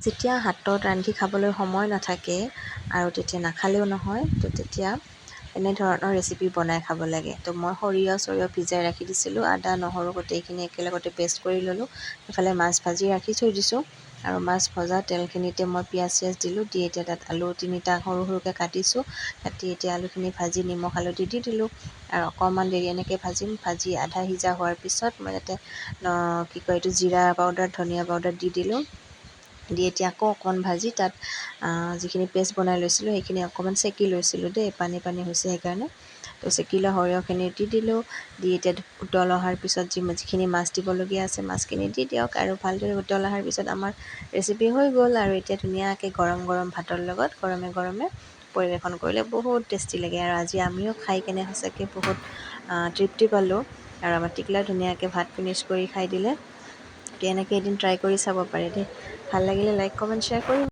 যেতিয়া হাতত ৰান্ধি খাবলৈ সময় নাথাকে আৰু তেতিয়া নাখালেও নহয়, তো তেতিয়া এনেধৰণৰ ৰেচিপি বনাই খাব লাগে। তো মই সৰিয়হ ভিজাই ৰাখি দিছিলোঁ, আদা নহৰু গোটেইখিনি একেলগতে পেষ্ট কৰি ল'লোঁ। ইফালে মাছ ভাজি ৰাখি থৈ দিছোঁ আৰু মাছ ভজা তেলখিনিতে মই পিঁয়াজ চিয়াজ দিলোঁ, দি এতিয়া তাত আলু 3টা সৰু সৰুকৈ কাটিছোঁ, কাটি এতিয়া আলুখিনি ভাজি নিমখ হালধি দি দিলোঁ আৰু অকণমান দেৰি এনেকৈ ভাজিম। ভাজি আধা সিজা হোৱাৰ পিছত মই তাতে এইটো জিৰা পাউডাৰ ধনিয়া পাউডাৰ দি দিলোঁ। দি এতিয়া আকৌ অকণমান ভাজি তাত যিখিনি পেষ্ট বনাই লৈছিলোঁ সেইখিনি অকণমান চেকি লৈছিলোঁ দেই, পানী পানী হৈছে সেইকাৰণে। তো চেকি লোৱা সৰিয়হখিনি দি দিলোঁ। দি এতিয়া উতল অহাৰ পিছত যিখিনি মাছ দিবলগীয়া আছে মাছখিনি দি দিয়ক আৰু ভালদৰে উতল অহাৰ পিছত আমাৰ ৰেচিপি হৈ গ'ল। আৰু এতিয়া ধুনীয়াকৈ গৰম গৰম ভাতৰ লগত গৰমে গৰমে পৰিৱেশন কৰিলে বহুত টেষ্টি লাগে। আৰু আজি আমিও খাই কেনে সঁচাকৈ বহুত তৃপ্তি পালোঁ। আৰু আমাৰ টিকলা ধুনীয়াকৈ ভাত ফিনিছ কৰি খাই দিলে। এনেকৈ এদিন ট্ৰাই কৰি চাব পাৰে দেই। ভাল লাগিলে লাইক কমেণ্ট শ্বেয়াৰ কৰিব।